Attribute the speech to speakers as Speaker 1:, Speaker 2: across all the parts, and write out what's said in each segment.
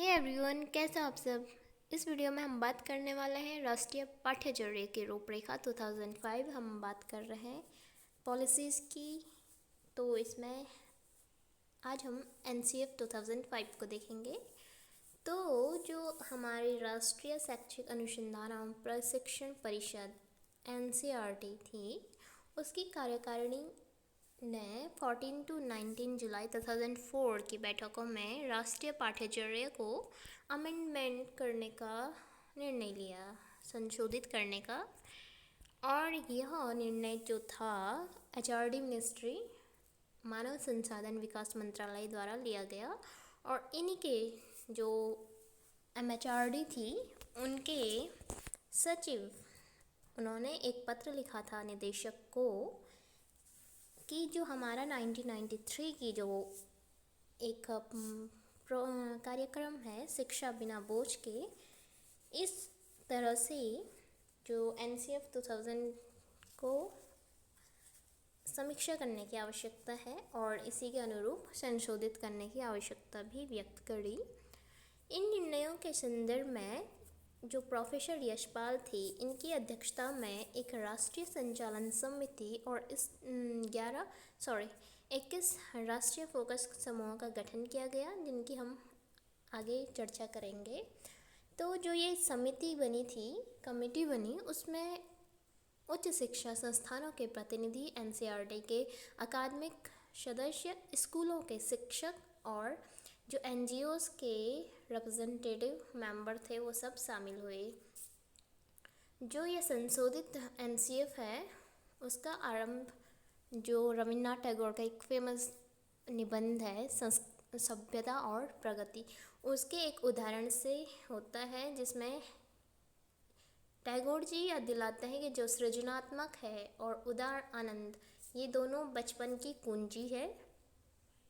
Speaker 1: Hey everyone, कैसे हो आप सब। इस वीडियो में हम बात करने वाले हैं राष्ट्रीय पाठ्यचर्या की रूपरेखा 2005। हम बात कर रहे हैं पॉलिसीज़ की। तो इसमें आज हम NCF 2005 को देखेंगे। तो जो हमारी राष्ट्रीय शैक्षिक अनुसंधान एवं प्रशिक्षण परिषद NCERT थी, उसकी कार्यकारिणी ने 14 to 19 जुलाई 2004 की बैठकों में राष्ट्रीय पाठ्यचर्या को अमेंडमेंट करने का निर्णय लिया, संशोधित करने का। और यह निर्णय जो था HRD मिनिस्ट्री, मानव संसाधन विकास मंत्रालय द्वारा लिया गया। और इन्हीं के जो MHRD थी, उनके सचिव, उन्होंने एक पत्र लिखा था निदेशक को कि जो हमारा 1993 की जो एक कार्यक्रम है शिक्षा बिना बोझ के, इस तरह से जो NCF 2000 को समीक्षा करने की आवश्यकता है और इसी के अनुरूप संशोधित करने की आवश्यकता भी व्यक्त करी। इन निर्णयों के संदर्भ में जो प्रोफेसर यशपाल थी, इनकी अध्यक्षता में एक राष्ट्रीय संचालन समिति और 21 राष्ट्रीय फोकस समूहों का गठन किया गया, जिनकी हम आगे चर्चा करेंगे। तो जो ये समिति बनी थी, कमेटी बनी, उसमें उच्च शिक्षा संस्थानों के प्रतिनिधि, NCERT के अकादमिक सदस्य, स्कूलों के शिक्षक और जो NGOs के रिप्रेजेंटेटिव मेंबर थे, वो सब शामिल हुए। जो ये संशोधित NCF है, उसका आरंभ जो रविन्द्रनाथ टैगोर का एक फेमस निबंध है सभ्यता और प्रगति, उसके एक उदाहरण से होता है, जिसमें टैगोर जी याद दिलाते हैं कि जो सृजनात्मक है और उदार आनंद, ये दोनों बचपन की कुंजी है।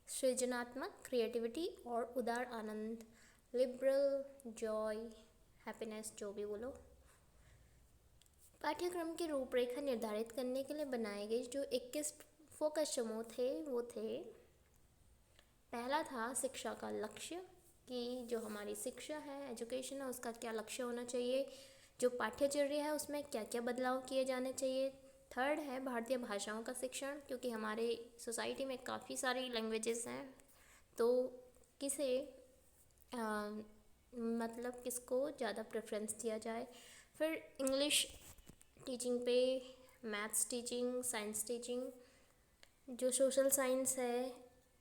Speaker 1: सृजनात्मक, क्रिएटिविटी, और उदार आनंद, लिबरल जॉय, हैप्पीनेस, जो भी बोलो। पाठ्यक्रम की रूपरेखा निर्धारित करने के लिए बनाए गए जो 21 फोकस समूह थे, वो थे, पहला था शिक्षा का लक्ष्य, कि जो हमारी शिक्षा है, एजुकेशन है, उसका क्या लक्ष्य होना चाहिए। जो पाठ्यचर्या है, उसमें क्या क्या बदलाव किए जाने चाहिए। थर्ड है भारतीय भाषाओं का शिक्षण, क्योंकि हमारे सोसाइटी में काफ़ी सारी लैंग्वेजेस हैं, तो किसे मतलब किसको ज़्यादा प्रेफरेंस दिया जाए। फिर इंग्लिश टीचिंग पे, मैथ्स टीचिंग, साइंस टीचिंग, जो सोशल साइंस है,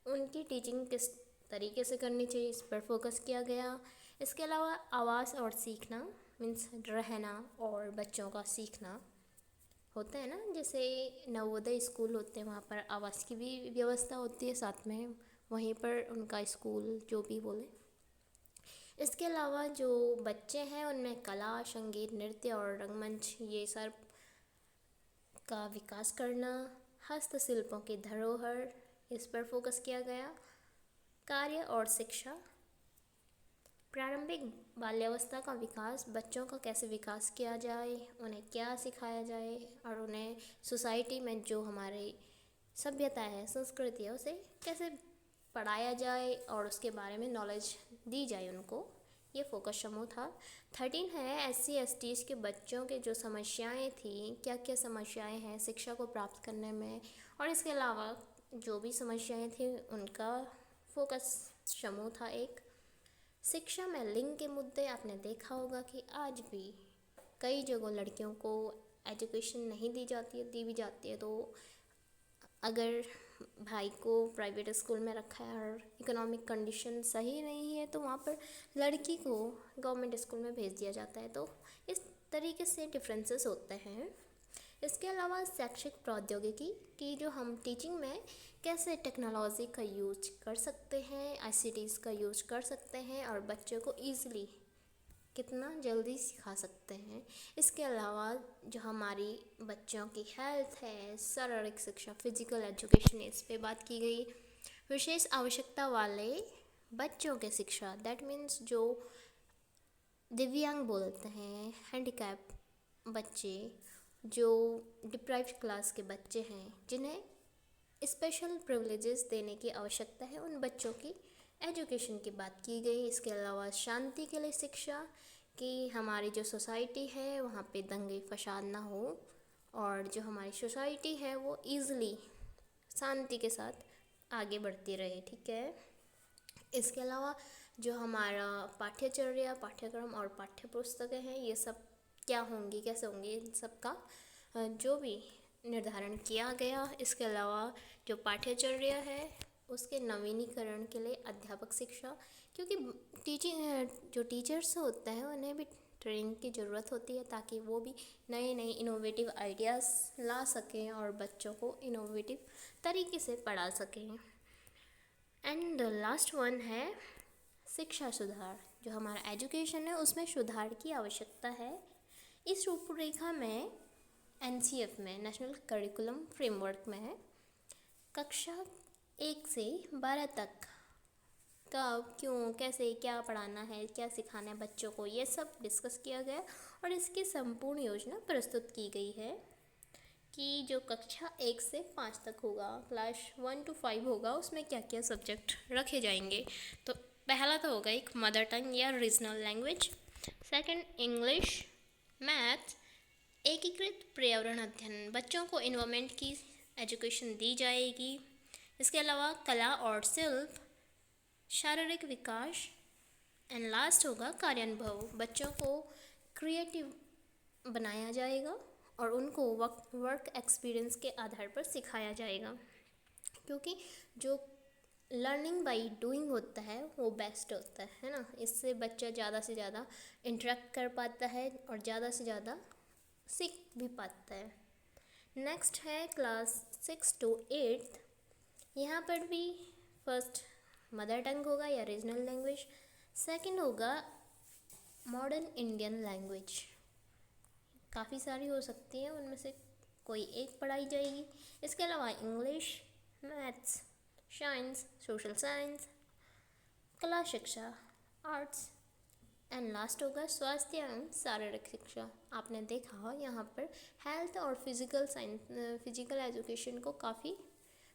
Speaker 1: उनकी टीचिंग किस तरीके से करनी चाहिए, इस पर फोकस किया गया। इसके अलावा आवास और सीखना, मीन्स रहना और बच्चों का सीखना होता है ना, जैसे नवोदय स्कूल होते हैं, वहाँ पर आवास की भी व्यवस्था होती है, साथ में वहीं पर उनका स्कूल, जो भी बोले। इसके अलावा जो बच्चे हैं, उनमें कला, संगीत, नृत्य और रंगमंच, ये सब का विकास करना। हस्तशिल्पों की धरोहर, इस पर फोकस किया गया। कार्य और शिक्षा, प्रारंभिक बाल्यावस्था का विकास, बच्चों का कैसे विकास किया जाए, उन्हें क्या सिखाया जाए, और उन्हें सोसाइटी में जो हमारी सभ्यता है, संस्कृति है, उसे कैसे पढ़ाया जाए और उसके बारे में नॉलेज दी जाए उनको। ये फोकस समूह था। 13 है SC STs के बच्चों के जो समस्याएं थी, क्या क्या समस्याएं हैं शिक्षा को प्राप्त करने में, और इसके अलावा जो भी समस्याएं थी, उनका फोकस समूह था एक। शिक्षा में लिंग के मुद्दे, आपने देखा होगा कि आज भी कई जगह लड़कियों को एजुकेशन नहीं दी जाती है, दी भी जाती है, तो अगर भाई को प्राइवेट स्कूल में रखा है और इकोनॉमिक कंडीशन सही नहीं है, तो वहाँ पर लड़की को गवर्नमेंट स्कूल में भेज दिया जाता है। तो इस तरीके से डिफरेंसेस होते हैं। इसके अलावा शैक्षिक प्रौद्योगिकी की, जो हम टीचिंग में कैसे टेक्नोलॉजी का यूज कर सकते हैं, ICTs का यूज कर सकते हैं और बच्चों को ईज़िली कितना जल्दी सिखा सकते हैं। इसके अलावा जो हमारी बच्चों की हेल्थ है, शारीरिक शिक्षा, फिजिकल एजुकेशन, इस पे बात की गई। विशेष आवश्यकता वाले बच्चों के शिक्षा, दैट मीन्स जो दिव्यांग बोलते हैं, हैंडीकैप बच्चे, जो डिप्राइव्ड क्लास के बच्चे हैं, जिन्हें स्पेशल प्रिविलेजेस देने की आवश्यकता है, उन बच्चों की एजुकेशन की बात की गई। इसके अलावा शांति के लिए शिक्षा, कि हमारी जो सोसाइटी है वहाँ पे दंगे फसाद ना हो और जो हमारी सोसाइटी है वो ईज़िली शांति के साथ आगे बढ़ती रहे, ठीक है। इसके अलावा जो हमारा पाठ्यचर्या, पाठ्यक्रम और पाठ्य पुस्तकें हैं, ये सब क्या होंगी, कैसे होंगी, इन सब का जो भी निर्धारण किया गया। इसके अलावा जो पाठ्यचर्या है उसके नवीनीकरण के लिए अध्यापक शिक्षा, क्योंकि जो टीचर्स होते हैं उन्हें भी ट्रेनिंग की ज़रूरत होती है ताकि वो भी नए नए इनोवेटिव आइडियाज़ ला सकें और बच्चों को इनोवेटिव तरीके से पढ़ा सकें। एंड द लास्ट वन है शिक्षा सुधार। जो हमारा एजुकेशन है उसमें सुधार की आवश्यकता है। इस रूपरेखा में NCF में, नेशनल करिकुलम फ्रेमवर्क में, कक्षा 1 से 12 तक कब, क्यों, कैसे, क्या पढ़ाना है, क्या सिखाना है बच्चों को, ये सब डिस्कस किया गया और इसकी संपूर्ण योजना प्रस्तुत की गई है कि जो कक्षा 1 से 5 तक होगा, क्लास 1 to 5 होगा, उसमें क्या क्या सब्जेक्ट रखे जाएंगे। तो पहला तो होगा एक मदर टंग या regional language, second English, math, एकीकृत पर्यावरण अध्ययन, बच्चों को इन्वायरमेंट की एजुकेशन दी जाएगी। इसके अलावा कला और शिल्प, शारीरिक विकास, एंड लास्ट होगा कार्यानुभव, बच्चों को क्रिएटिव बनाया जाएगा और उनको वर्क एक्सपीरियंस के आधार पर सिखाया जाएगा, क्योंकि जो लर्निंग बाई डूइंग होता है वो बेस्ट होता है ना। इससे बच्चा ज़्यादा से ज़्यादा इंटरेक्ट कर पाता है और ज़्यादा से ज़्यादा सीख भी पाता है। नेक्स्ट है क्लास 6 to 8। यहाँ पर भी फर्स्ट मदर टंग होगा या रीजनल लैंग्वेज, सेकंड होगा मॉडर्न इंडियन लैंग्वेज, काफ़ी सारी हो सकती है, उनमें से कोई एक पढ़ाई जाएगी। इसके अलावा English, maths, science, social science, कला शिक्षा, आर्ट्स, एंड लास्ट होगा स्वास्थ्य एवं शारीरिक शिक्षा। आपने देखा हो यहाँ पर हेल्थ और फिजिकल एजुकेशन को काफ़ी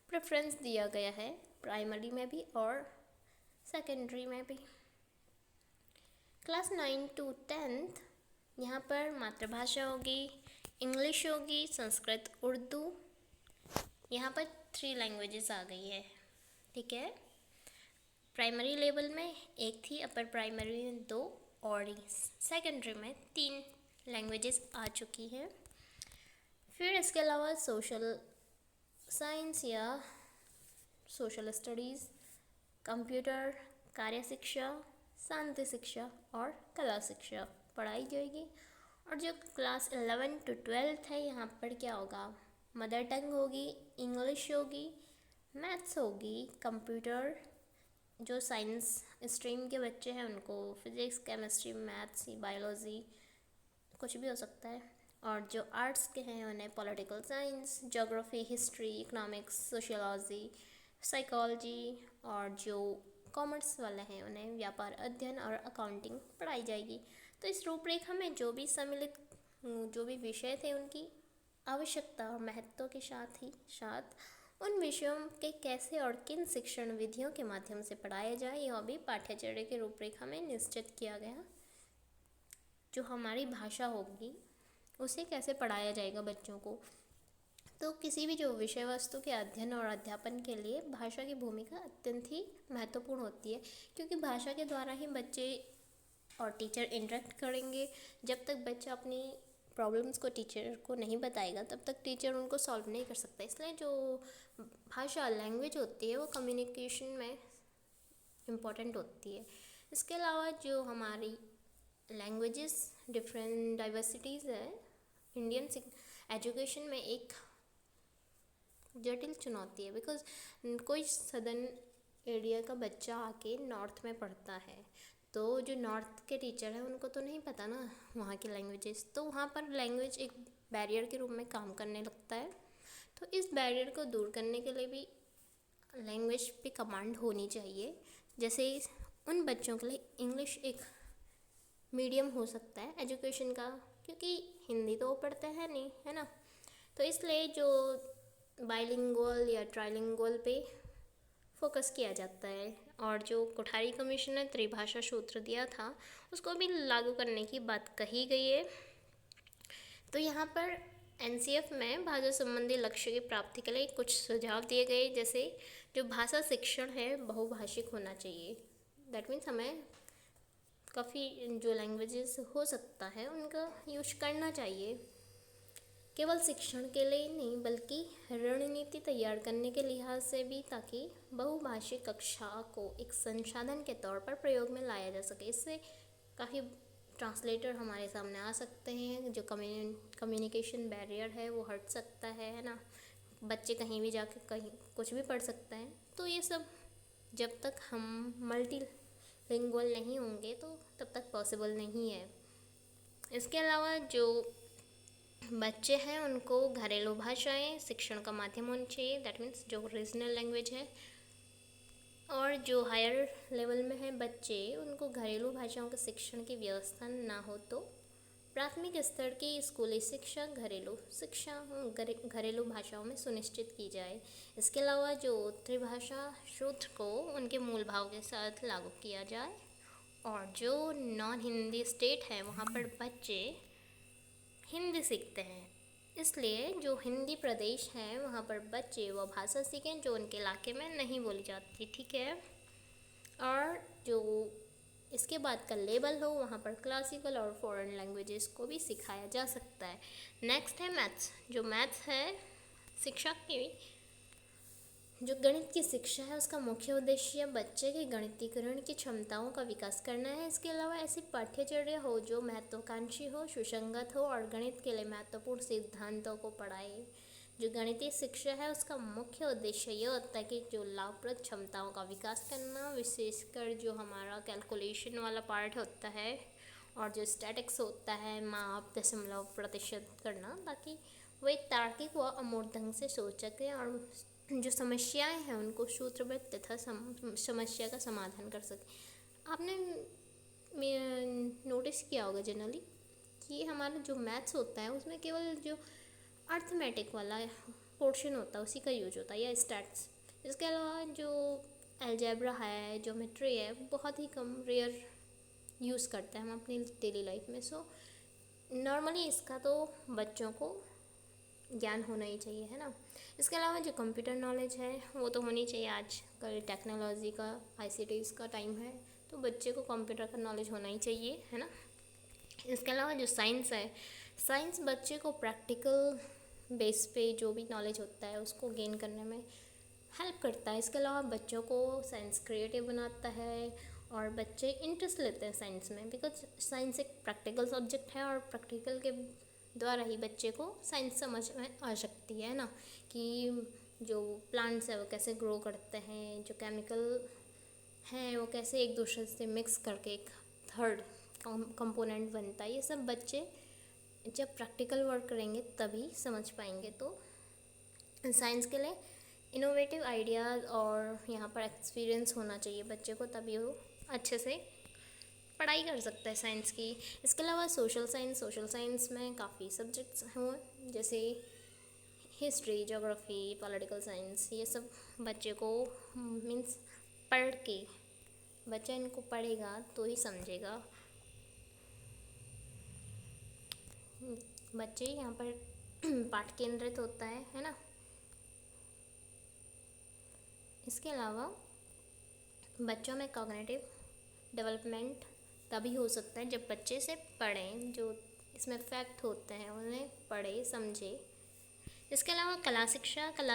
Speaker 1: प्रेफरेंस दिया गया है, प्राइमरी में भी और सेकेंडरी में भी। क्लास 9 to 10 यहाँ पर मातृभाषा होगी, इंग्लिश होगी, संस्कृत, उर्दू। यहाँ पर 3 लैंग्वेजेस आ गई है, ठीक है। प्राइमरी लेवल में एक थी, अपर प्राइमरी में 2 और सेकेंडरी में 3 लैंग्वेजेस आ चुकी हैं। फिर इसके अलावा सोशल साइंस या सोशल स्टडीज़, कंप्यूटर, कार्य शिक्षा, शांति शिक्षा और कला शिक्षा पढ़ाई जाएगी। और जो क्लास 11 to 12 है, यहाँ पर क्या होगा, मदर टंग होगी, इंग्लिश होगी, मैथ्स होगी, कंप्यूटर, जो साइंस स्ट्रीम के बच्चे हैं उनको फिज़िक्स, केमिस्ट्री, मैथ्स, बायोलॉजी कुछ भी हो सकता है, और जो आर्ट्स के हैं उन्हें political science, geography, history, economics, sociology, psychology, और जो कॉमर्स वाले हैं उन्हें व्यापार अध्ययन और अकाउंटिंग पढ़ाई जाएगी। तो इस रूपरेखा में जो भी सम्मिलित जो भी विषय थे उनकी आवश्यकता और महत्व के साथ उन विषयों के कैसे और किन शिक्षण विधियों के माध्यम से पढ़ाया जाए, यह भी पाठ्यचर्या की रूपरेखा में निश्चित किया गया। जो हमारी भाषा होगी उसे कैसे पढ़ाया जाएगा बच्चों को। तो किसी भी जो विषय वस्तु के अध्ययन और अध्यापन के लिए भाषा की भूमिका अत्यंत ही महत्वपूर्ण होती है, क्योंकि भाषा के द्वारा ही बच्चे और टीचर इंटरेक्ट करेंगे। जब तक बच्चा अपनी प्रॉब्लम्स को टीचर को नहीं बताएगा तब तक टीचर उनको सॉल्व नहीं कर सकता। इसलिए जो भाषा, लैंग्वेज होती है वो कम्युनिकेशन में इम्पॉर्टेंट होती है। इसके अलावा जो हमारी लैंग्वेजेस डिफरेंट डाइवर्सिटीज़ है, इंडियन एजुकेशन में एक जटिल चुनौती है, बिकॉज कोई सदर्न एरिया का बच्चा आके नॉर्थ में पढ़ता है, तो जो नॉर्थ के टीचर हैं उनको तो नहीं पता ना वहाँ की लैंग्वेजेस, तो वहाँ पर लैंग्वेज एक बैरियर के रूप में काम करने लगता है। तो इस बैरियर को दूर करने के लिए भी लैंग्वेज पे कमांड होनी चाहिए। जैसे उन बच्चों के लिए इंग्लिश एक मीडियम हो सकता है एजुकेशन का, क्योंकि हिंदी तो वो पढ़ते हैं नहीं, है ना। तो इसलिए जो बाइलिंगुअल या ट्राइलिंगुअल पे फोकस किया जाता है और जो कोठारी कमीशन ने त्रिभाषा सूत्र दिया था उसको भी लागू करने की बात कही गई है। तो यहाँ पर एनसीएफ में भाषा संबंधी लक्ष्य की प्राप्ति के लिए कुछ सुझाव दिए गए, जैसे जो भाषा शिक्षण है बहुभाषिक होना चाहिए। दैट मीन्स हमें काफ़ी जो लैंग्वेजेस हो सकता है उनका यूज करना चाहिए, केवल शिक्षण के लिए नहीं बल्कि रणनीति तैयार करने के लिहाज से भी, ताकि बहुभाषिक कक्षा को एक संसाधन के तौर पर प्रयोग में लाया जा सके। इससे काफ़ी ट्रांसलेटर हमारे सामने आ सकते हैं, जो कम्युनिकेशन बैरियर है वो हट सकता है ना। बच्चे कहीं भी जाके कहीं कुछ भी पढ़ सकते हैं। तो ये सब जब तक हम मल्टीलिंगुअल नहीं होंगे तो तब तक पॉसिबल नहीं है। इसके अलावा जो बच्चे हैं उनको घरेलू भाषाएं शिक्षण का माध्यम होनी चाहिए, दैट मीन्स जो रीजनल लैंग्वेज है। और जो हायर लेवल में है बच्चे, उनको घरेलू भाषाओं के शिक्षण की व्यवस्था ना हो तो प्राथमिक स्तर की स्कूली शिक्षा घरेलू भाषाओं में सुनिश्चित की जाए। इसके अलावा जो त्रिभाषा सूत्र को उनके मूल भाव के साथ लागू किया जाए। और जो नॉन हिंदी स्टेट है वहाँ पर बच्चे हिंदी सीखते हैं, इसलिए जो हिंदी प्रदेश है वहाँ पर बच्चे वो भाषा सीखें जो उनके इलाके में नहीं बोली जाती, ठीक है। और जो इसके बाद का लेवल हो वहाँ पर क्लासिकल और फॉरेन लैंग्वेजेस को भी सिखाया जा सकता है। नेक्स्ट है मैथ्स। जो मैथ्स है शिक्षा की जो गणित की शिक्षा है उसका मुख्य उद्देश्य बच्चे के गणितीकरण की क्षमताओं का विकास करना है। इसके अलावा ऐसी पाठ्यचर्या हो जो महत्वाकांक्षी हो, सुसंगत हो और गणित के लिए महत्वपूर्ण सिद्धांतों को पढ़ाए। जो गणितीय शिक्षा है उसका मुख्य उद्देश्य यह होता है कि जो लाभप्रद क्षमताओं का विकास करना, विशेषकर जो हमारा कैलकुलेशन वाला पार्ट होता है और जो स्टैटिक्स होता है, माप दशमलव प्रतिशत करना, ताकि वो एक तार्किक व अमूर्त ढंग से सोच सकें और जो समस्याएं हैं उनको सूत्रबद्ध तथा समस्या का समाधान कर सके। आपने नोटिस किया होगा जनरली कि हमारा जो मैथ्स होता है उसमें केवल जो अर्थमेटिक वाला पोर्शन होता है उसी का यूज होता है, या स्टैट्स। इसके अलावा जो अलजेब्रा है, ज्योमेट्री है, बहुत ही कम रेयर यूज़ करते हैं हम अपनी डेली लाइफ में। सो नॉर्मली इसका तो बच्चों को ज्ञान होना ही चाहिए, है ना। इसके अलावा जो कंप्यूटर नॉलेज है वो तो होनी चाहिए। आज कल टेक्नोलॉजी का ICTs का टाइम है तो बच्चे को कंप्यूटर का नॉलेज होना ही चाहिए, है ना। इसके अलावा जो साइंस है, साइंस बच्चे को प्रैक्टिकल बेस पे जो भी नॉलेज होता है उसको गेन करने में हेल्प करता है। इसके अलावा बच्चों को साइंस क्रिएटिव बनाता है और बच्चे इंटरेस्ट लेते हैं साइंस में, बिकॉज साइंस एक प्रैक्टिकल सब्जेक्ट है और प्रैक्टिकल के द्वारा ही बच्चे को साइंस समझ में आ सकती है ना, कि जो प्लांट्स है वो कैसे ग्रो करते हैं, जो केमिकल हैं वो कैसे एक दूसरे से मिक्स करके एक थर्ड कंपोनेंट बनता है। ये सब बच्चे जब प्रैक्टिकल वर्क करेंगे तभी समझ पाएंगे। तो साइंस के लिए इनोवेटिव आइडियाज़ और यहाँ पर एक्सपीरियंस होना चाहिए बच्चे को, तभी वो अच्छे से पढ़ाई कर सकता है साइंस की। इसके अलावा सोशल साइंस में काफ़ी सब्जेक्ट्स हैं, जैसे हिस्ट्री, ज्योग्राफी, पॉलिटिकल साइंस। ये सब बच्चे को मीन्स पढ़ के बच्चा इनको पढ़ेगा तो ही समझेगा। बच्चे यहाँ पर पाठ केंद्रित होता है ना। इसके अलावा बच्चों में कॉग्निटिव डेवलपमेंट तभी हो सकता है जब बच्चे से पढ़ें, जो इसमें फैक्ट होते हैं उन्हें पढ़े समझे। इसके अलावा कला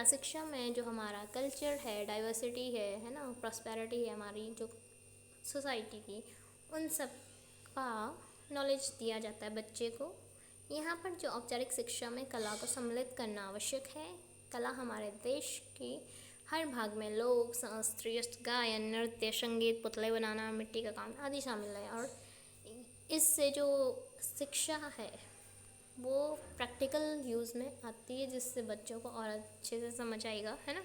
Speaker 1: शिक्षा में जो हमारा कल्चर है, डाइवर्सिटी है ना, प्रॉस्पेरिटी है हमारी जो सोसाइटी की, उन सब का नॉलेज दिया जाता है बच्चे को। यहाँ पर जो औपचारिक शिक्षा में कला को सम्मिलित करना आवश्यक है। कला हमारे देश की हर भाग में लोक, शास्त्रीय गायन, नृत्य, संगीत, पुतले बनाना, मिट्टी का काम आदि शामिल है। और इससे जो शिक्षा है वो प्रैक्टिकल यूज़ में आती है, जिससे बच्चों को और अच्छे से समझ आएगा, है ना।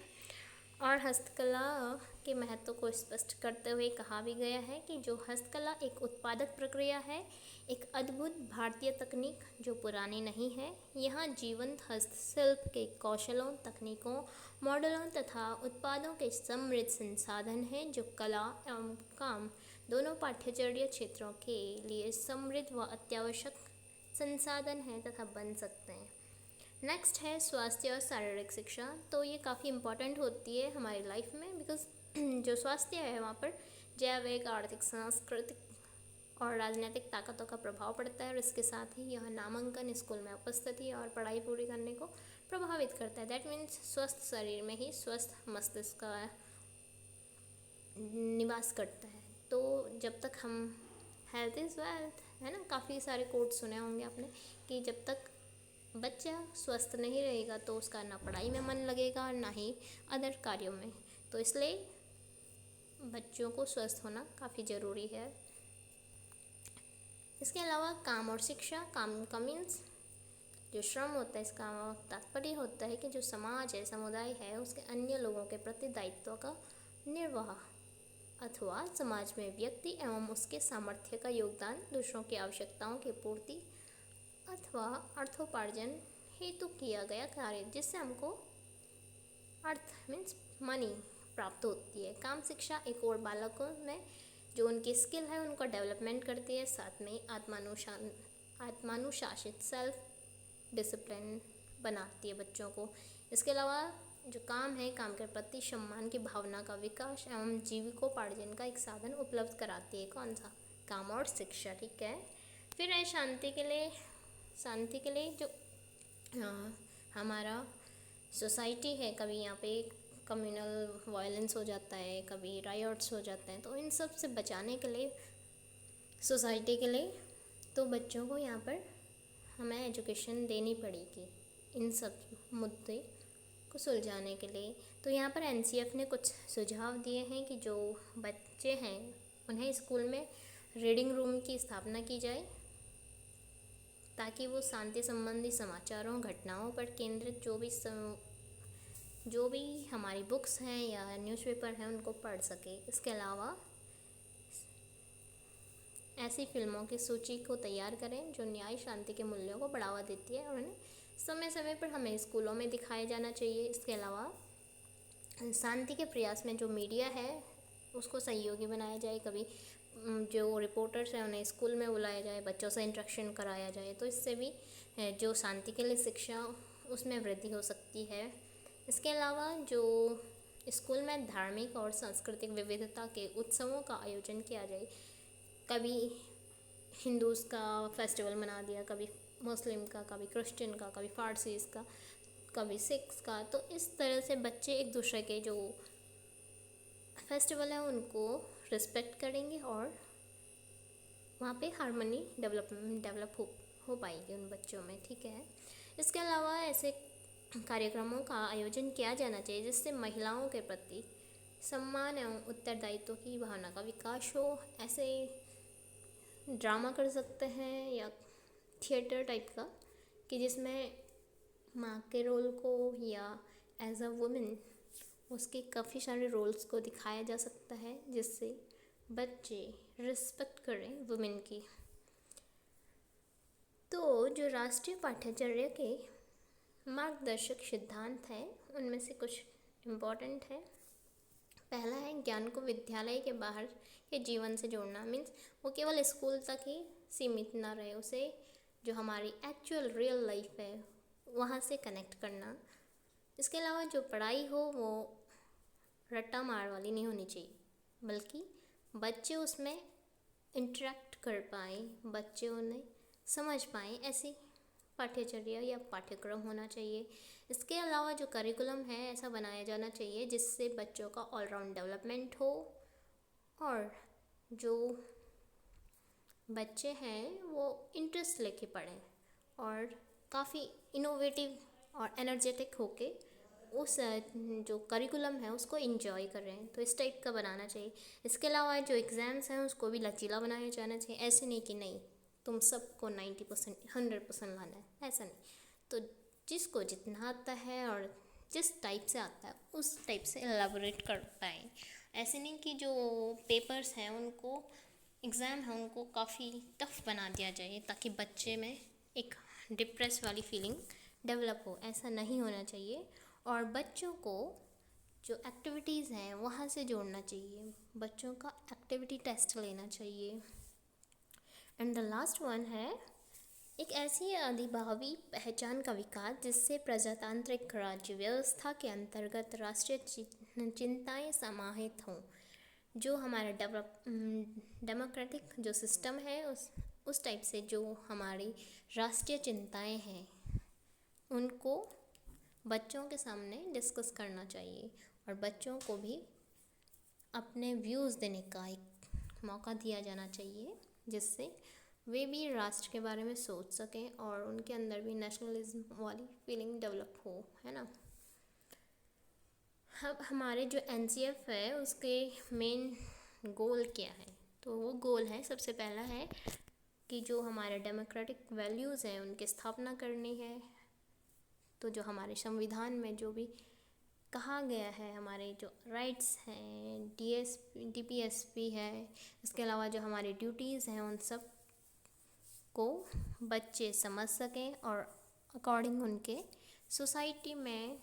Speaker 1: और हस्तकला के महत्व को स्पष्ट करते हुए कहा भी गया है कि जो हस्तकला एक उत्पादक प्रक्रिया है, एक अद्भुत भारतीय तकनीक जो पुरानी नहीं है। यहाँ जीवंत हस्तशिल्प के कौशलों, तकनीकों, मॉडलों तथा उत्पादों के समृद्ध संसाधन हैं जो कला एवं काम दोनों पाठ्यचर्या क्षेत्रों के लिए समृद्ध व अत्यावश्यक संसाधन हैं तथा बन सकते हैं। नेक्स्ट है स्वास्थ्य और शारीरिक शिक्षा। तो ये काफ़ी इम्पॉर्टेंट होती है हमारी लाइफ में, बिकॉज जो स्वास्थ्य है वहाँ पर जैविक, आर्थिक, सांस्कृतिक और राजनीतिक ताकतों का प्रभाव पड़ता है और इसके साथ ही यह नामांकन, स्कूल में उपस्थिति और पढ़ाई पूरी करने को प्रभावित करता है। दैट मीन्स स्वस्थ शरीर में ही स्वस्थ मस्तिष्क का निवास करता है। तो जब तक हम हेल्थ इज़ वेल्थ है ना, काफ़ी सारे कोट सुने होंगे आपने कि जब तक बच्चा स्वस्थ नहीं रहेगा तो उसका ना पढ़ाई में मन लगेगा ना ही अदर कार्यों में। तो इसलिए बच्चों को स्वस्थ होना काफ़ी ज़रूरी है। इसके अलावा काम और शिक्षा। काम का मीन्स जो श्रम होता है, इसका तात्पर्य होता है कि जो समाज है, समुदाय है, उसके अन्य लोगों के प्रति दायित्व का निर्वाह अथवा समाज में व्यक्ति एवं उसके सामर्थ्य का योगदान, दूसरों की आवश्यकताओं की पूर्ति अथवा अर्थोपार्जन हेतु किया गया कार्य जिससे हमको अर्थ मीन्स मनी प्राप्त होती है। काम शिक्षा एक और बालकों में जो उनकी स्किल है उनको डेवलपमेंट करती है, साथ में आत्मानुशासित सेल्फ डिसिप्लिन बनाती है बच्चों को। इसके अलावा जो काम है, काम के प्रति सम्मान की भावना का विकास एवं जीविकोपार्जन का एक साधन उपलब्ध कराती है। कौन सा? काम और शिक्षा। ठीक है। फिर है शांति के लिए। शांति के लिए जो हमारा सोसाइटी है, कभी यहाँ पे कम्युनल वायलेंस हो जाता है, कभी रायोट्स हो जाते हैं, तो इन सब से बचाने के लिए सोसाइटी के लिए तो बच्चों को यहाँ पर हमें एजुकेशन देनी पड़ेगी इन सब मुद्दे को सुलझाने के लिए। तो यहाँ पर एनसीएफ ने कुछ सुझाव दिए हैं कि जो बच्चे हैं उन्हें स्कूल में रीडिंग रूम की स्थापना की जाए ताकि वो शांति संबंधी समाचारों, घटनाओं पर केंद्रित जो भी हमारी बुक्स हैं या न्यूज़पेपर हैं उनको पढ़ सके। इसके अलावा ऐसी फिल्मों की सूची को तैयार करें जो न्याय, शांति के मूल्यों को बढ़ावा देती है और उन्हें समय समय पर हमें स्कूलों में दिखाया जाना चाहिए। इसके अलावा शांति के प्रयास में जो मीडिया है उसको सहयोगी बनाया जाए। कभी जो रिपोर्टर्स हैं उन्हें स्कूल में बुलाया जाए, बच्चों से इंटरेक्शन कराया जाए, तो इससे भी जो शांति के लिए शिक्षा उसमें वृद्धि हो सकती है। इसके अलावा जो स्कूल में धार्मिक और सांस्कृतिक विविधता के उत्सवों का आयोजन किया जाए, कभी हिंदूज़ का फेस्टिवल मना दिया, कभी मुस्लिम का, कभी क्रिश्चियन का, कभी फारसीज़ का, कभी सिख्स का, तो इस तरह से बच्चे एक दूसरे के जो फेस्टिवल है उनको रिस्पेक्ट करेंगे और वहाँ पे हारमोनी डेवलप हो पाएगी उन बच्चों में। ठीक है। इसके अलावा ऐसे कार्यक्रमों का आयोजन किया जाना चाहिए जिससे महिलाओं के प्रति सम्मान एवं उत्तरदायित्व की भावना का विकास हो। ऐसे ड्रामा कर सकते हैं या थिएटर टाइप का कि जिसमें माँ के रोल को या एज अ वुमेन उसके काफ़ी सारे रोल्स को दिखाया जा सकता है जिससे बच्चे रिस्पेक्ट करें वुमेन की। तो जो राष्ट्रीय पाठ्यचर्या के मार्गदर्शक सिद्धांत हैं उनमें से कुछ इम्पोर्टेंट है। पहला है ज्ञान को विद्यालय के बाहर के जीवन से जोड़ना। मीन्स वो केवल स्कूल तक ही सीमित ना रहे, उसे जो हमारी एक्चुअल रियल लाइफ है वहाँ से कनेक्ट करना। इसके अलावा जो पढ़ाई हो वो रट्टा मार वाली नहीं होनी चाहिए, बल्कि बच्चे उसमें इंटरेक्ट कर पाएँ, बच्चे उन्हें समझ पाएँ, ऐसी पाठ्यचर्या या पाठ्यक्रम होना चाहिए। इसके अलावा जो करिकुलम है ऐसा बनाया जाना चाहिए जिससे बच्चों का ऑलराउंड डेवलपमेंट हो और जो बच्चे हैं वो इंटरेस्ट लेके पढ़ें और काफ़ी इनोवेटिव और एनर्जेटिक होके उस जो करिकुलम है उसको एंजॉय करें। तो इस टाइप का बनाना चाहिए। इसके अलावा जो एग्ज़ाम्स हैं उसको भी लचीला बनाया जाना चाहिए। ऐसे नहीं कि नहीं तुम सबको 90% 100% लाना है, ऐसा नहीं। तो जिसको जितना आता है और जिस टाइप से आता है उस टाइप से एलाबोरेट करता है। ऐसे नहीं कि जो पेपर्स हैं उनको एग्ज़ाम है उनको काफ़ी टफ बना दिया जाए ताकि बच्चे में एक डिप्रेस वाली फीलिंग डेवलप हो, ऐसा नहीं होना चाहिए। और बच्चों को जो एक्टिविटीज़ हैं वहाँ से जोड़ना चाहिए, बच्चों का एक्टिविटी टेस्ट लेना चाहिए। एंड द लास्ट वन है एक ऐसी अधिभावी पहचान का विकास जिससे प्रजातांत्रिक राज्य व्यवस्था के अंतर्गत राष्ट्रीय चिंताएं समाहित हों। जो हमारा डेमोक्रेटिक जो सिस्टम है उस टाइप से जो हमारी राष्ट्रीय चिंताएं हैं उनको बच्चों के सामने डिस्कस करना चाहिए और बच्चों को भी अपने व्यूज़ देने का एक मौका दिया जाना चाहिए जिससे वे भी राष्ट्र के बारे में सोच सकें और उनके अंदर भी नेशनलिज्म वाली फीलिंग डेवलप हो, है ना। अब हमारे जो एनसीएफ है उसके मेन गोल क्या है, तो वो गोल है सबसे पहला है कि जो हमारे डेमोक्रेटिक वैल्यूज़ हैं उनकी स्थापना करनी है। तो जो हमारे संविधान में जो भी कहा गया है, हमारे जो राइट्स हैं, डीपीएसपी है, इसके अलावा जो हमारी ड्यूटीज़ हैं उन सब को बच्चे समझ सकें और अकॉर्डिंग उनके सोसाइटी में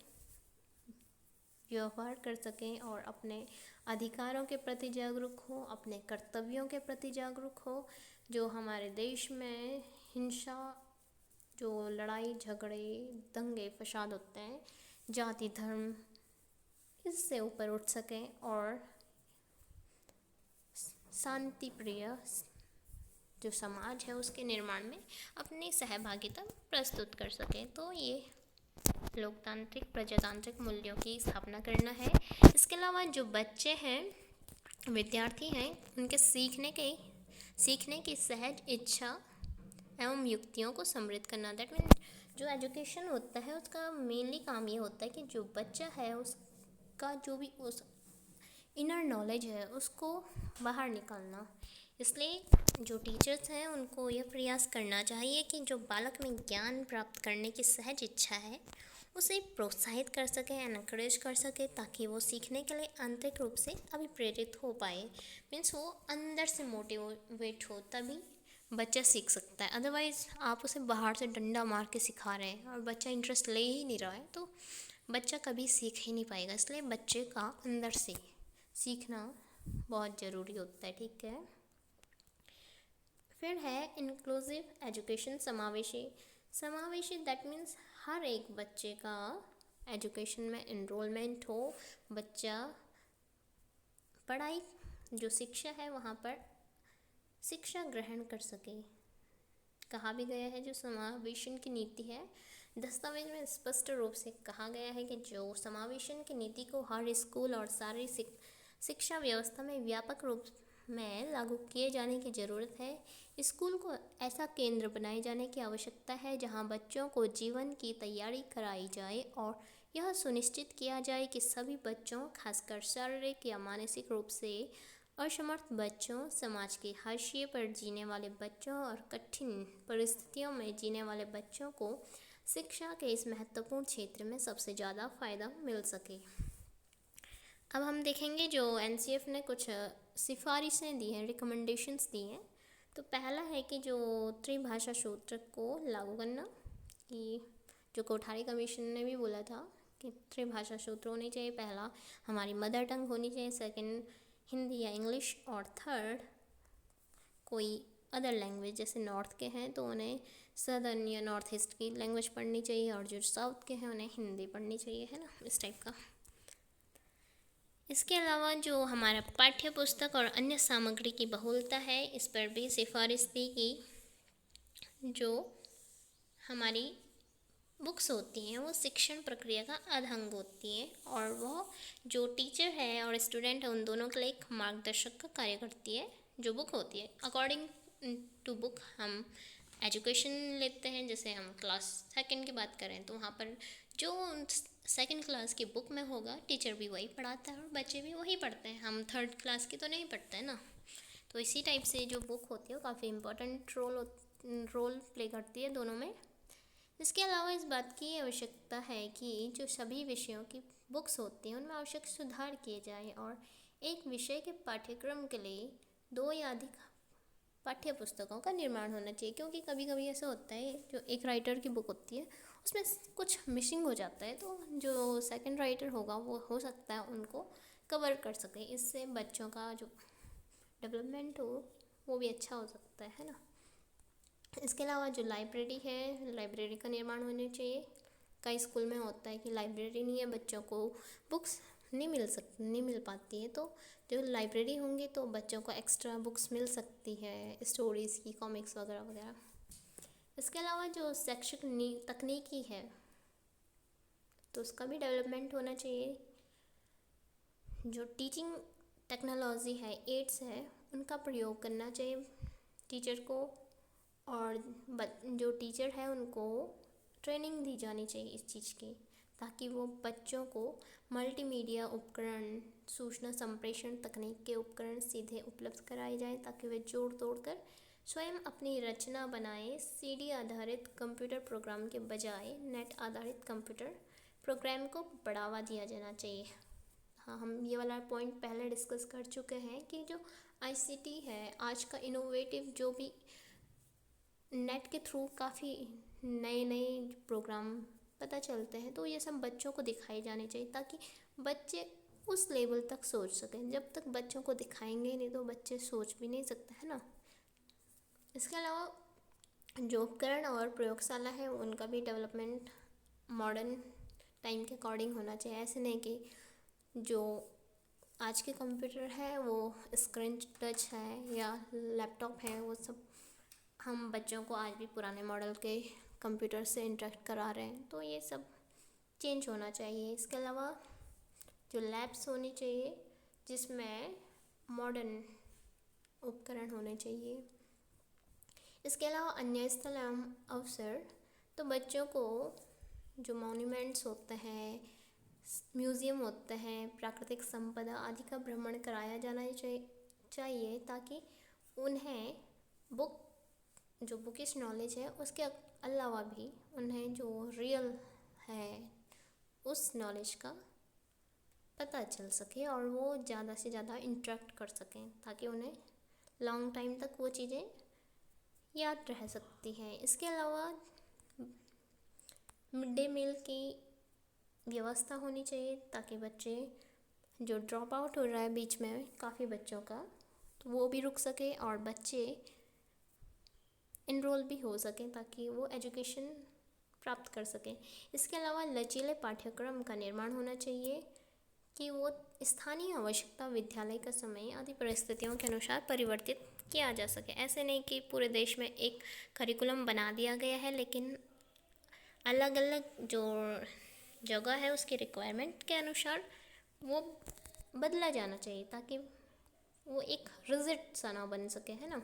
Speaker 1: व्यवहार कर सकें और अपने अधिकारों के प्रति जागरूक हो, अपने कर्तव्यों के प्रति जागरूक हो। जो हमारे देश में हिंसा, जो लड़ाई झगड़े दंगे फसाद होते हैं, जाति धर्म, इससे ऊपर उठ सकें और शांति प्रिय जो समाज है उसके निर्माण में अपनी सहभागिता प्रस्तुत कर सकें। तो ये लोकतांत्रिक प्रजातांत्रिक मूल्यों की स्थापना करना है। इसके अलावा जो बच्चे हैं, विद्यार्थी हैं, उनके सीखने की सहज इच्छा एवं युक्तियों को समृद्ध करना। दैट मीन जो एजुकेशन होता है उसका मेनली काम ये होता है कि जो बच्चा है उसका जो भी उस इनर नॉलेज है उसको बाहर निकालना। इसलिए जो टीचर्स हैं उनको यह प्रयास करना चाहिए कि जो बालक में ज्ञान प्राप्त करने की सहज इच्छा है उसे प्रोत्साहित कर सके, एनकरेज कर सके ताकि वो सीखने के लिए आंतरिक रूप से अभिप्रेरित हो पाए। मीन्स वो अंदर से मोटिवेट हो, तभी बच्चा सीख सकता है। अदरवाइज़ आप उसे बाहर से डंडा मार के सिखा रहे हैं और बच्चा इंटरेस्ट ले ही नहीं रहा है तो बच्चा कभी सीख ही नहीं पाएगा। इसलिए बच्चे का अंदर से सीखना बहुत ज़रूरी होता है, ठीक है। फिर है इंक्लूसिव एजुकेशन, समावेशी दैट मीन्स हर एक बच्चे का एजुकेशन में इनरोलमेंट हो, बच्चा पढ़ाई जो शिक्षा है वहाँ पर शिक्षा ग्रहण कर सके। कहा भी गया है जो समावेशन की नीति है, दस्तावेज में स्पष्ट रूप से कहा गया है कि जो समावेशन की नीति को हर स्कूल और सारी शिक्षा व्यवस्था में व्यापक रूप में लागू किए जाने की ज़रूरत है। स्कूल को ऐसा केंद्र बनाए जाने की आवश्यकता है जहां बच्चों को जीवन की तैयारी कराई जाए और यह सुनिश्चित किया जाए कि सभी बच्चों, खासकर शारीरिक या मानसिक रूप से असमर्थ बच्चों, समाज के हाशिए पर जीने वाले बच्चों और कठिन परिस्थितियों में जीने वाले बच्चों को शिक्षा के इस महत्वपूर्ण क्षेत्र में सबसे ज़्यादा फ़ायदा मिल सके। अब हम देखेंगे जो एनसीएफ ने कुछ सिफारिशें दी हैं, रिकमेंडेशंस दी हैं। तो पहला है कि जो त्रिभाषा सूत्र को लागू करना, कि जो कोठारी कमीशन ने भी बोला था कि त्रिभाषा सूत्र होनी चाहिए। पहला हमारी मदर टंग होनी चाहिए, सेकंड हिंदी या इंग्लिश, और थर्ड कोई अदर लैंग्वेज, जैसे नॉर्थ के हैं तो उन्हें सदर्न या नॉर्थ ईस्ट की लैंग्वेज पढ़नी चाहिए और जो साउथ के हैं उन्हें हिंदी पढ़नी चाहिए, है ना, इस टाइप का। इसके अलावा जो हमारा पाठ्य पुस्तक और अन्य सामग्री की बहुलता है, इस पर भी सिफारिश दी कि जो हमारी बुक्स होती हैं वो शिक्षण प्रक्रिया का अंग होती हैं और वो जो टीचर है और स्टूडेंट है उन दोनों के लिए एक मार्गदर्शक का कार्य करती है। जो बुक होती है अकॉर्डिंग टू बुक हम एजुकेशन लेते हैं। जैसे हम क्लास सेकंड की बात करें तो वहाँ पर जो सेकंड क्लास की बुक में होगा टीचर भी वही पढ़ाता है और बच्चे भी वही पढ़ते हैं। हम थर्ड क्लास की तो नहीं पढ़ते हैं ना। तो इसी टाइप से जो बुक होती है वो काफ़ी इम्पोर्टेंट रोल प्ले करती है दोनों में। इसके अलावा इस बात की आवश्यकता है कि जो सभी विषयों की बुक्स होती हैं उनमें आवश्यक सुधार किए जाएं और एक विषय के पाठ्यक्रम के लिए 2 या अधिक पाठ्य पुस्तकों का निर्माण होना चाहिए, क्योंकि कभी कभी ऐसा होता है जो एक राइटर की बुक होती है उसमें कुछ मिसिंग हो जाता है, तो जो सेकंड राइटर होगा वो हो सकता है उनको कवर कर सके। इससे बच्चों का जो डेवलपमेंट हो वो भी अच्छा हो सकता है ना। इसके अलावा जो लाइब्रेरी है, लाइब्रेरी का निर्माण होना चाहिए। कई स्कूल में होता है कि लाइब्रेरी नहीं है, बच्चों को बुक्स नहीं मिल पाती है, तो जो लाइब्रेरी होंगी तो बच्चों को एक्स्ट्रा बुक्स मिल सकती है, स्टोरीज़ की, कॉमिक्स वगैरह वगैरह। इसके अलावा जो शैक्षिक तकनीकी है तो उसका भी डेवलपमेंट होना चाहिए। जो टीचिंग टेक्नोलॉजी है, एड्स है, उनका प्रयोग करना चाहिए टीचर को, और जो टीचर है उनको ट्रेनिंग दी जानी चाहिए इस चीज़ की, ताकि वो बच्चों को मल्टीमीडिया उपकरण, सूचना संप्रेषण तकनीक के उपकरण सीधे उपलब्ध कराए जाएं, ताकि वे जोड़ तोड़ कर स्वयं अपनी रचना बनाएं। सीडी आधारित कंप्यूटर प्रोग्राम के बजाय नेट आधारित कंप्यूटर प्रोग्राम को बढ़ावा दिया जाना चाहिए। हाँ, हम ये वाला पॉइंट पहले डिस्कस कर चुके हैं कि जो आईसीटी है, आज का इनोवेटिव जो भी नेट के थ्रू काफ़ी नए नए प्रोग्राम पता चलते हैं, तो ये सब बच्चों को दिखाए जाने चाहिए ताकि बच्चे उस लेवल तक सोच सकें। जब तक बच्चों को दिखाएंगे नहीं तो बच्चे सोच भी नहीं सकते है ना। इसके अलावा जो उपकरण और प्रयोगशाला है उनका भी डेवलपमेंट मॉडर्न टाइम के अकॉर्डिंग होना चाहिए। ऐसे नहीं कि जो आज के कंप्यूटर है वो स्क्रीन टच है या लैपटॉप है, वो सब हम बच्चों को आज भी पुराने मॉडल के कंप्यूटर से इंटरेक्ट करा रहे हैं, तो ये सब चेंज होना चाहिए। इसके अलावा जो लैब्स होनी चाहिए जिसमें मॉडर्न उपकरण होने चाहिए। इसके अलावा अन्य स्थल एवं अवसर, तो बच्चों को जो मॉन्यूमेंट्स होते हैं, म्यूज़ियम होते हैं, प्राकृतिक संपदा आदि का भ्रमण कराया जाना चाहिए ताकि उन्हें बुकिश नॉलेज है उसके अलावा भी उन्हें जो रियल है उस नॉलेज का पता चल सके और वो ज़्यादा से ज़्यादा इंटरेक्ट कर सकें, ताकि उन्हें लॉन्ग टाइम तक वो चीज़ें याद रह सकती हैं। इसके अलावा मिड डे मील की व्यवस्था होनी चाहिए ताकि बच्चे जो ड्रॉप आउट हो रहा है बीच में काफ़ी बच्चों का, तो वो भी रुक सके और बच्चे इनरोल भी हो सकें ताकि वो एजुकेशन प्राप्त कर सकें। इसके अलावा लचीले पाठ्यक्रम का निर्माण होना चाहिए कि वो स्थानीय आवश्यकता, विद्यालय का समय आदि परिस्थितियों के अनुसार परिवर्तित किया जा सके। ऐसे नहीं कि पूरे देश में एक करिकुलम बना दिया गया है लेकिन अलग अलग जो जगह है उसकी रिक्वायरमेंट के अनुसार वो बदला जाना चाहिए ताकि वो एक रिजिड सा ना बन सके, है ना।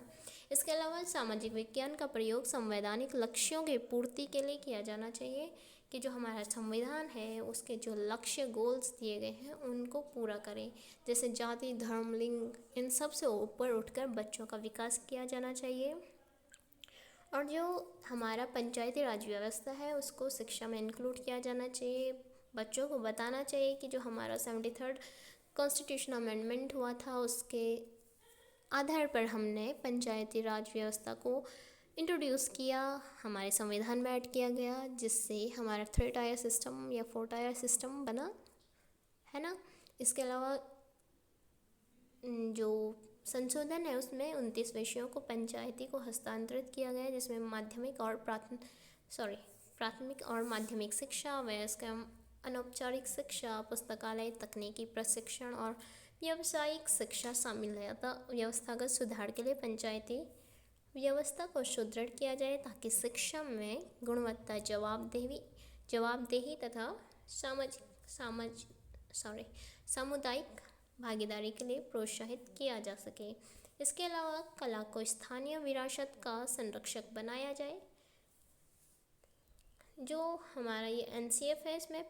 Speaker 1: इसके अलावा सामाजिक विज्ञान का प्रयोग संवैधानिक लक्ष्यों की पूर्ति के लिए किया जाना चाहिए कि जो हमारा संविधान है उसके जो लक्ष्य गोल्स दिए गए हैं उनको पूरा करें। जैसे जाति, धर्म, लिंग, इन सब से ऊपर उठकर बच्चों का विकास किया जाना चाहिए। और जो हमारा पंचायती राज व्यवस्था है उसको शिक्षा में इंक्लूड किया जाना चाहिए। बच्चों को बताना चाहिए कि जो हमारा 73rd कॉन्स्टिट्यूशन अमेंडमेंट हुआ था उसके आधार पर हमने पंचायती राज व्यवस्था को इंट्रोड्यूस किया, हमारे संविधान में ऐड किया गया, जिससे हमारा 3 टायर सिस्टम या 4 टायर सिस्टम बना, है ना। इसके अलावा जो संशोधन है उसमें 29 विषयों को पंचायती को हस्तांतरित किया गया, जिसमें प्राथमिक और माध्यमिक शिक्षा, वयस्क एवं अनौपचारिक शिक्षा, पुस्तकालय, तकनीकी प्रशिक्षण और व्यावसायिक शिक्षा शामिल है। अतः व्यवस्थागत सुधार के लिए पंचायती व्यवस्था को सुदृढ़ किया जाए ताकि शिक्षा में गुणवत्ता, जवाबदेही तथा सामुदायिक भागीदारी के लिए प्रोत्साहित किया जा सके। इसके अलावा कला को स्थानीय विरासत का संरक्षक बनाया जाए। जो हमारा ये एनसीएफ है इसमें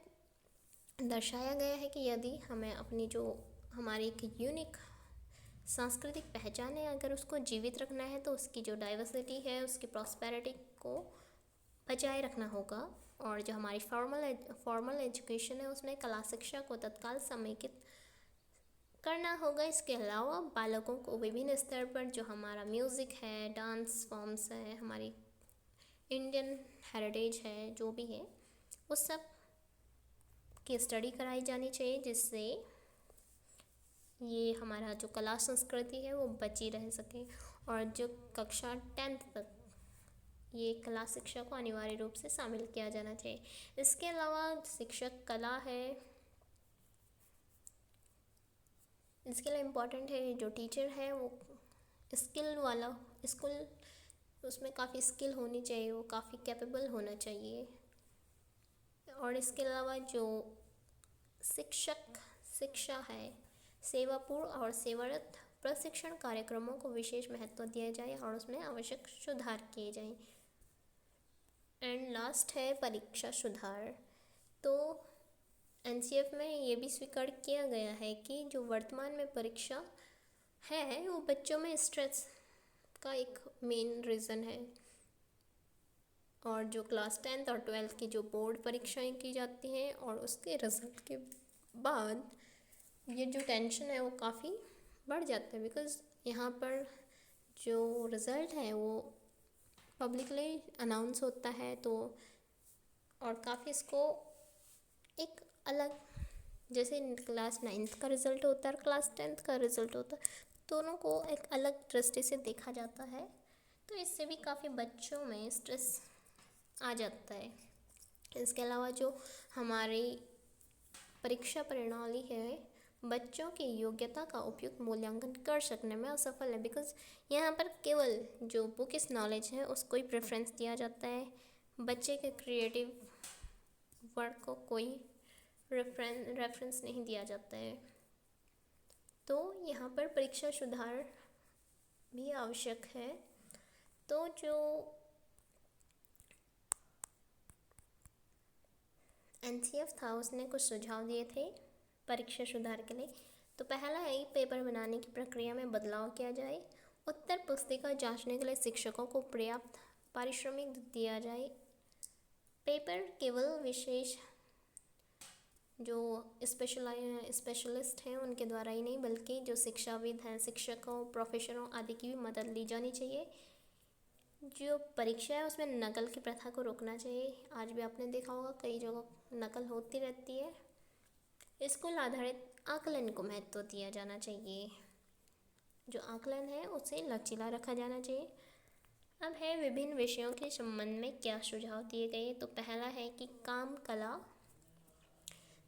Speaker 1: दर्शाया गया है कि यदि हमें अपनी जो हमारी एक यूनिक सांस्कृतिक पहचान है अगर उसको जीवित रखना है तो उसकी जो डाइवर्सिटी है उसकी प्रॉस्पेरिटी को बचाए रखना होगा। और जो हमारी फॉर्मल एजुकेशन है उसमें कला शिक्षा को तत्काल समेकित करना होगा। इसके अलावा बालकों को विभिन्न स्तर पर जो हमारा म्यूज़िक है, डांस फॉर्म्स है, हमारी इंडियन हेरिटेज है, जो भी है उस सब की स्टडी कराई जानी चाहिए, जिससे ये हमारा जो कला संस्कृति है वो बची रह सके। और जो कक्षा 10th तक ये कला शिक्षा को अनिवार्य रूप से शामिल किया जाना चाहिए। इसके अलावा शिक्षक कला है, इसके लिए इम्पॉर्टेंट है जो टीचर है वो स्किल वाला, स्किल उसमें काफ़ी स्किल होनी चाहिए, वो काफ़ी कैपेबल होना चाहिए। और इसके अलावा जो शिक्षा है, सेवापूर्ण और सेवारत प्रशिक्षण कार्यक्रमों को विशेष महत्व दिया जाए और उसमें आवश्यक सुधार किए जाएं। एंड लास्ट है परीक्षा सुधार। तो एनसीएफ में ये भी स्वीकार किया गया है कि जो वर्तमान में परीक्षा है वो बच्चों में स्ट्रेस का एक मेन रीज़न है। और जो क्लास 10th और 12th की जो बोर्ड परीक्षाएं की जाती हैं और उसके रिज़ल्ट के बाद ये जो टेंशन है वो काफ़ी बढ़ जाता है, बिकॉज़ यहाँ पर जो रिज़ल्ट है वो पब्लिकली अनाउंस होता है। तो और काफ़ी इसको एक अलग, जैसे क्लास 9th का रिज़ल्ट होता है और क्लास 10th का रिज़ल्ट होता है, दोनों को एक अलग दृष्टि से देखा जाता है। तो इससे भी काफ़ी बच्चों में स्ट्रेस आ जाता है। इसके अलावा जो हमारी परीक्षा प्रणाली है बच्चों की योग्यता का उपयुक्त मूल्यांकन कर सकने में असफल है, बिकॉज़ यहाँ पर केवल जो बुकिश नॉलेज है उसको ही प्रेफरेंस दिया जाता है। बच्चे के क्रिएटिव वर्क को कोई रेफरेंस नहीं दिया जाता है। तो यहाँ पर परीक्षा सुधार भी आवश्यक है। तो जो एनसीएफ था उसने कुछ सुझाव दिए थे परीक्षा सुधार के लिए। तो पहला है पेपर बनाने की प्रक्रिया में बदलाव किया जाए। उत्तर पुस्तिका जांचने के लिए शिक्षकों को पर्याप्त पारिश्रमिक दिया जाए। पेपर केवल विशेष जो स्पेशलिस्ट हैं उनके द्वारा ही नहीं, बल्कि जो शिक्षाविद हैं, शिक्षकों, प्रोफेसरों आदि की भी मदद ली जानी चाहिए। जो परीक्षा है उसमें नकल की प्रथा को रोकना चाहिए। आज भी आपने देखा होगा कई जगह नकल होती रहती है। स्कूल आधारित आकलन को महत्व दिया जाना चाहिए। जो आकलन है उसे लचीला रखा जाना चाहिए। अब है विभिन्न विषयों के संबंध में क्या सुझाव दिए गए। तो पहला है कि काम कला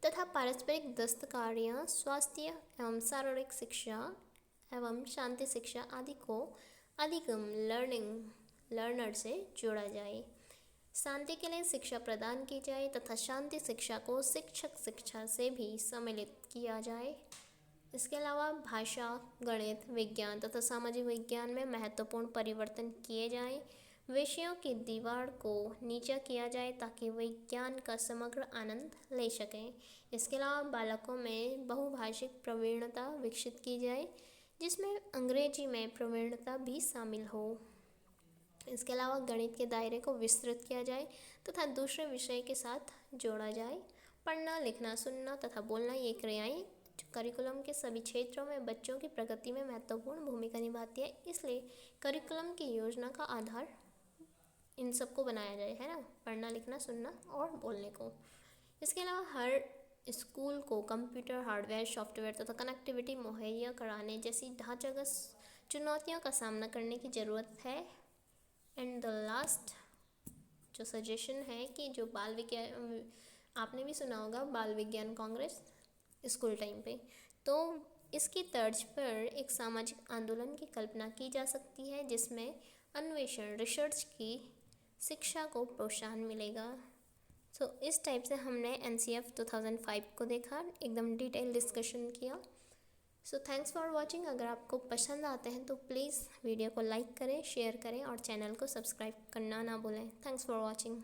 Speaker 1: तथा पारस्परिक दस्तकारियाँ, स्वास्थ्य एवं शारीरिक शिक्षा एवं शांति शिक्षा आदि को अधिगम लर्नर से जोड़ा जाए। शांति के लिए शिक्षा प्रदान की जाए तथा शांति शिक्षा को शिक्षक शिक्षा से भी सम्मिलित किया जाए। इसके अलावा भाषा, गणित, विज्ञान तथा सामाजिक विज्ञान में महत्वपूर्ण परिवर्तन किए जाएं। विषयों की दीवार को नीचा किया जाए ताकि विज्ञान का समग्र आनंद ले सकें। इसके अलावा बालकों में बहुभाषिक प्रवीणता विकसित की जाए, जिसमें अंग्रेजी में प्रवीणता भी शामिल हो। इसके अलावा गणित के दायरे को विस्तृत किया जाए तथा दूसरे विषय के साथ जोड़ा जाए। पढ़ना, लिखना, सुनना तथा बोलना ये क्रियाएं करिकुलम के सभी क्षेत्रों में बच्चों की प्रगति में महत्वपूर्ण भूमिका निभाती है। इसलिए करिकुलम की योजना का आधार इन सबको बनाया जाए, है ना, पढ़ना, लिखना, सुनना और बोलने को। इसके अलावा हर स्कूल को कंप्यूटर, हार्डवेयर, सॉफ्टवेयर तथा कनेक्टिविटी मुहैया कराने जैसी ढांचागत चुनौतियों का सामना करने की ज़रूरत है। एंड द लास्ट जो सजेशन है कि जो बाल विज्ञान, आपने भी सुना होगा बाल विज्ञान कांग्रेस स्कूल टाइम पे, तो इसकी तर्ज पर एक सामाजिक आंदोलन की कल्पना की जा सकती है, जिसमें अन्वेषण, रिसर्च की शिक्षा को प्रोत्साहन मिलेगा। सो इस टाइप से हमने एनसीएफ 2005 को देखा, एकदम डिटेल डिस्कशन किया। So thanks for watching. अगर आपको पसंद आते हैं तो प्लीज़ वीडियो को लाइक करें, शेयर करें और चैनल को सब्सक्राइब करना ना भूलें। Thanks for watching.